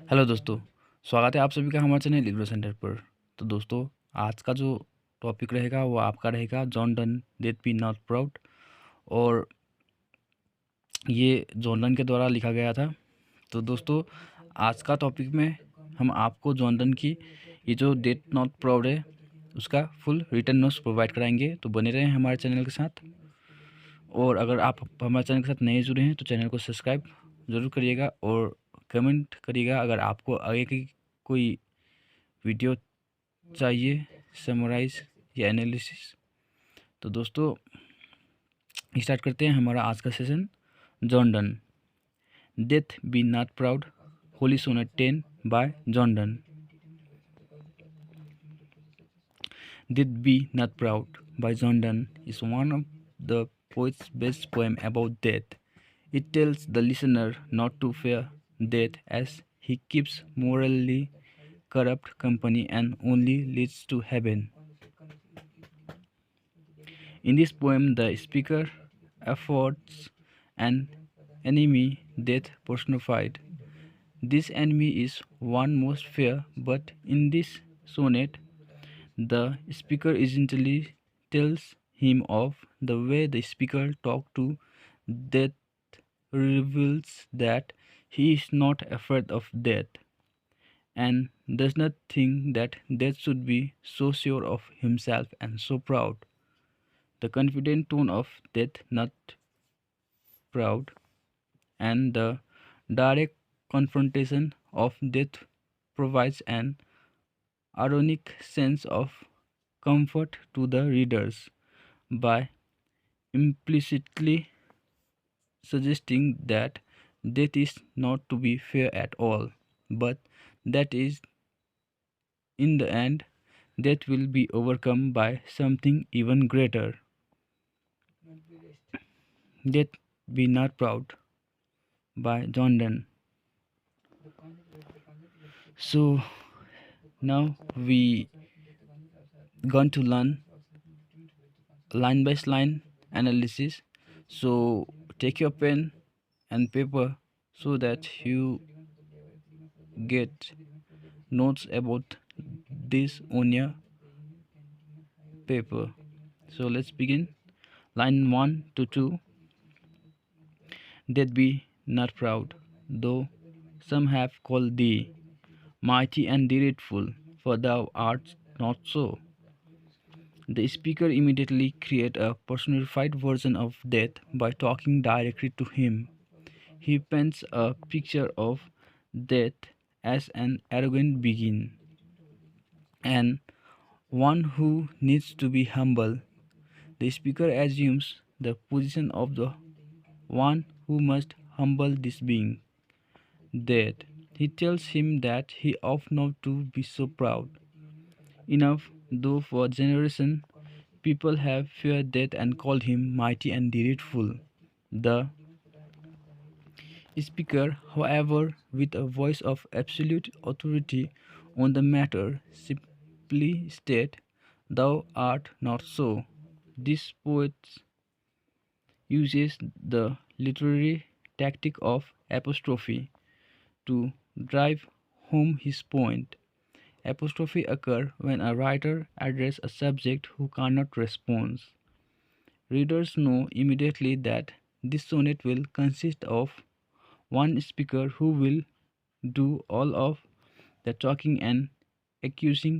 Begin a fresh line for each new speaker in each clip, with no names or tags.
Hello दोस्तों, स्वागत है आप सभी का हमारे चैनल लिबरो सेंटर पर। तो दोस्तों, आज का जो टॉपिक रहेगा वो आपका रहेगा John Donne death be not proud. और ये जॉन डन के द्वारा लिखा गया था। तो दोस्तों, आज का टॉपिक में हम आपको जॉन डन की ये जो डेथ नॉट प्राउड है उसका फुल रिटन नोट्स प्रोवाइड कराएंगे। तो बने रहें हमारे चैनल के साथ। और अगर आप हमारे चैनल के साथ नए जुड़े हैं तो चैनल को सब्सक्राइब ज़रूर करिएगा और कमेंट करिएगा अगर आपको आगे की कोई वीडियो चाहिए, समराइज या एनालिसिस। तो दोस्तों, स्टार्ट करते हैं हमारा आज का session. John Donne, death be not proud, holy sonnet 10 by John Donne. Death be not proud by John Donne is one of the poet's best poem about death. It tells the listener not to fear death as he keeps morally corrupt company and only leads to heaven. In this poem, the speaker affords an enemy, death personified. This enemy is one most fear, but in this sonnet, the speaker essentially tells him of the way the speaker talked to death reveals that he is not afraid of death and does not think that death should be so sure of himself and so proud. The confident tone of death not proud and the direct confrontation of death provides an ironic sense of comfort to the readers by implicitly suggesting that death is not to be feared at all, but that is in the end death will be overcome by something even greater. Death be not proud by John Donne. So now we going to learn line by line analysis. So take your pen and paper so that you get notes about this on your paper. So let's begin. Line 1 to 2. That be not proud, though some have called thee mighty and dreadful, for thou art not so. The speaker immediately creates a personified version of death by talking directly to him. He paints a picture of death as an arrogant being and one who needs to be humble. The speaker assumes the position of the one who must humble this being, death. He tells him that he ought not to be so proud. Enough, though for generations people have feared death and called him mighty and dreadful. The speaker, however, with a voice of absolute authority on the matter, simply states, "Thou art not so." This poet uses the literary tactic of apostrophe to drive home his point. Apostrophe occur when a writer addresses a subject who cannot respond. Readers know immediately that this sonnet will consist of one speaker who will do all of the talking and accusing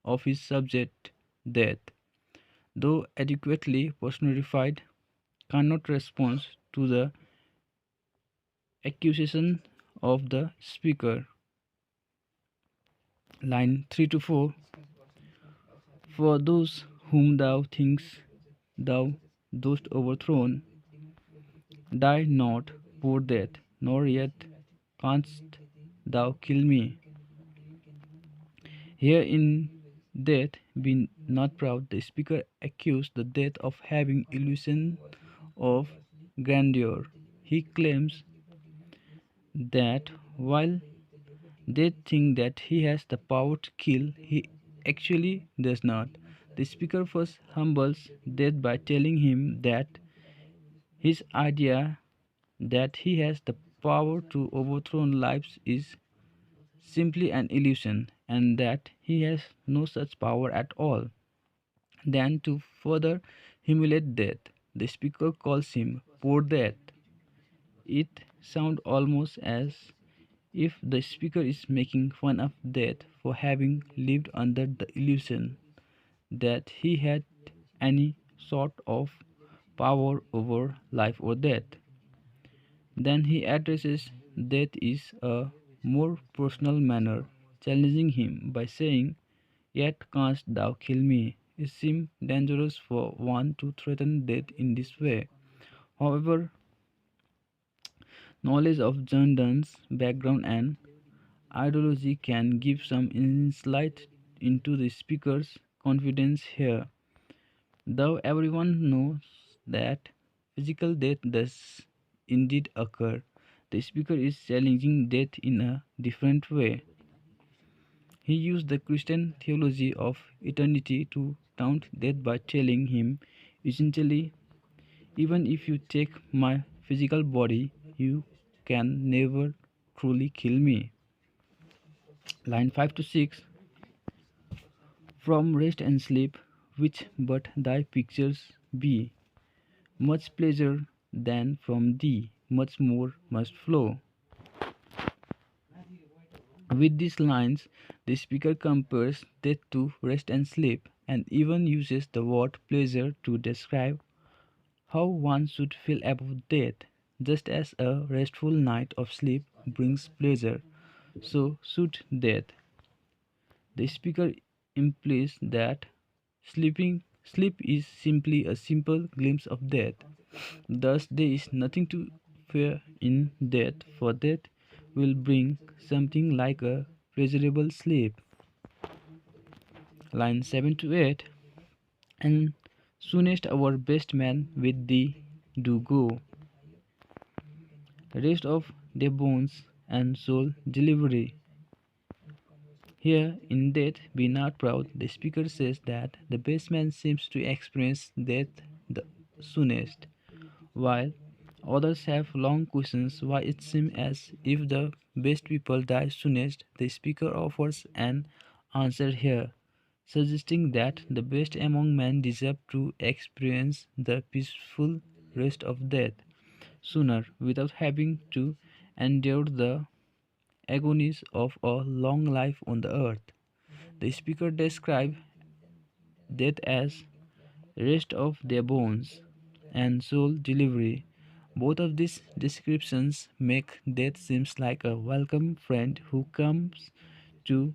of his subject, death, though adequately personified, cannot respond to the accusation of the speaker. Line 3 to 4. For those whom thou thinkst thou dost overthrown, die not, poor death, nor yet canst thou kill me. Here in death, be not proud, the speaker accused the death of having illusion of grandeur. He claims that while they think that he has the power to kill, he actually does not. The speaker first humbles death by telling him that his idea that he has the power to overthrow lives is simply an illusion, and that he has no such power at all. Then, to further humiliate death, the speaker calls him poor death. It sounds almost as if the speaker is making fun of death for having lived under the illusion that he had any sort of power over life or death. Then he addresses death in a more personal manner, challenging him by saying, "Yet canst thou kill me?" It seems dangerous for one to threaten death in this way. However, knowledge of Jordan's background and ideology can give some insight into the speaker's confidence here. Though everyone knows that physical death does indeed occur, the speaker is challenging death in a different way. He used the Christian theology of eternity to taunt death by telling him, essentially, even if you take my physical body, you can never truly kill me. Line 5 to 6. From rest and sleep, which but thy pictures be, much pleasure than from thee, much more must flow. With these lines, the speaker compares death to rest and sleep, and even uses the word pleasure to describe how one should feel about death. Just as a restful night of sleep brings pleasure, so should death. The speaker implies that sleep is simply a simple glimpse of death. Thus there is nothing to fear in death, for death will bring something like a pleasurable sleep. Line 7 to 8. And soonest our best man with thee do go, rest of their bones and soul delivery. Here, in Death Be Not Proud, the speaker says that the best man seems to experience death the soonest, while others have long questions why it seems as if the best people die soonest. The speaker offers an answer here, suggesting that the best among men deserve to experience the peaceful rest of death sooner without having to endure the agonies of a long life on the earth. The speaker describes death as rest of their bones and soul delivery. Both of these descriptions make death seems like a welcome friend who comes to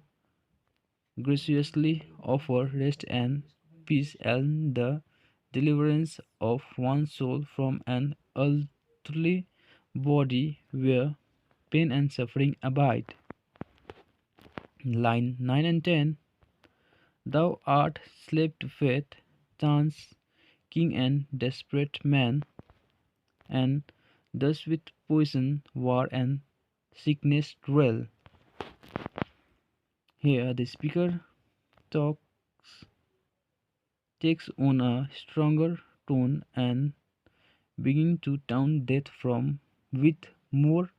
graciously offer rest and peace and the deliverance of one's soul from an earthly body where pain and suffering abide. Line 9 and 10. Thou art slave to fate, chance, king and desperate man, and thus with poison, war, and sickness dwell. Here the speaker talks takes on a stronger tone and begin to taunt death from with more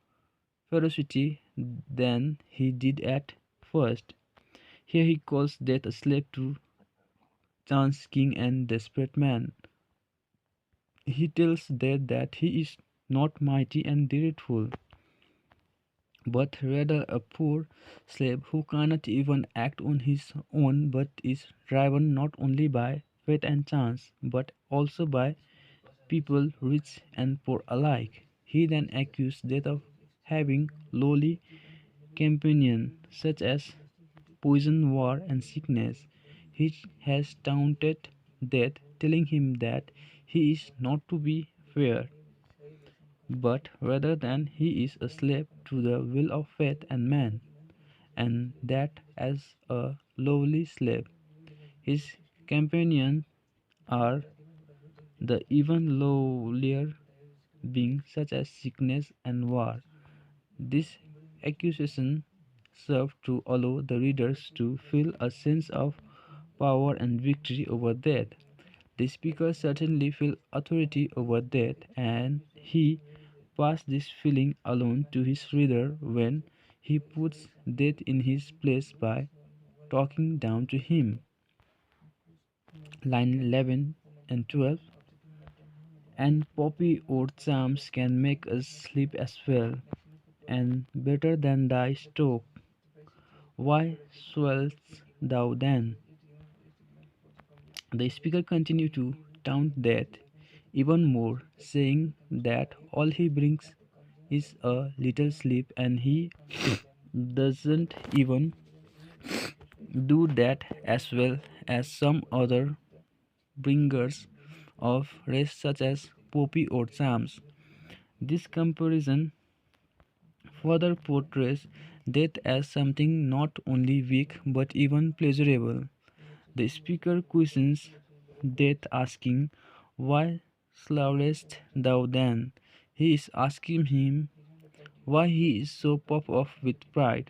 ferocity than he did at first. Here he calls death a slave to chance, king, and desperate man. He tells death that he is not mighty and dreadful, but rather a poor slave who cannot even act on his own but is driven not only by fate and chance but also by people rich and poor alike. He then accused death of having lowly companions such as poison, war, and sickness. He has taunted death, telling him that he is not to be feared, but rather than he is a slave to the will of fate and man, and that as a lowly slave, his companions are the even lowlier beings such as sickness and war. This accusation served to allow the readers to feel a sense of power and victory over death. The speaker certainly feels authority over death, and he passed this feeling alone to his reader when he puts death in his place by talking down to him. Line 11 and 12. And poppy or charms can make us sleep as well, and better than thy stroke. Why swellest thou then? The speaker continued to taunt Death even more, saying that all he brings is a little sleep, and he doesn't even do that as well as some other bringers of rest, such as poppy or charms. This comparison further portrays death as something not only weak but even pleasurable. The speaker questions death, asking, "Why slowest thou then?" He is asking him why he is so puffed up with pride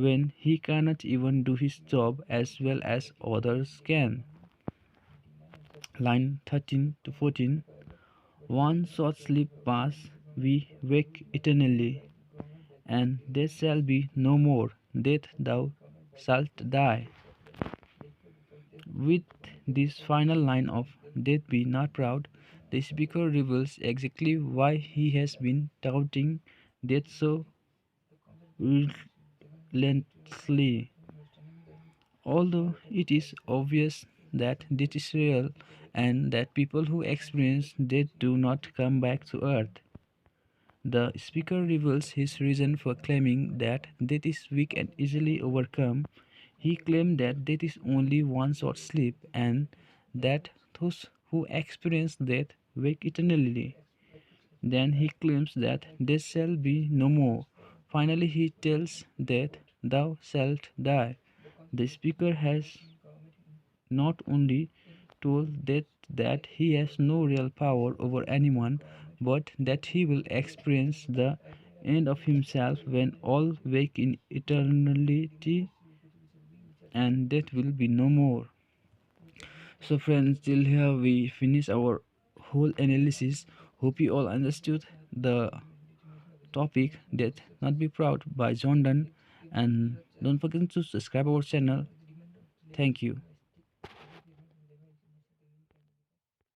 when he cannot even do his job as well as others can. Line 13 to 14. One short sleep pass, we wake eternally, and there shall be no more death, thou shalt die. With this final line of "Death be not proud," the speaker reveals exactly why he has been touting death so relentlessly. Although it is obvious that death is real and that people who experience death do not come back to earth, the speaker reveals his reason for claiming that death is weak and easily overcome. He claimed that death is only one short sleep and that those who experience death wake eternally. Then he claims that death shall be no more. Finally, he tells death, "Thou shalt die." The speaker has not only told Death that he has no real power over anyone, but that he will experience the end of himself when all wake in eternity and death will be no more. So, friends, till here we finish our whole analysis. Hope you all understood the topic Death Not Be Proud by John Donne, and don't forget to subscribe our channel. Thank you.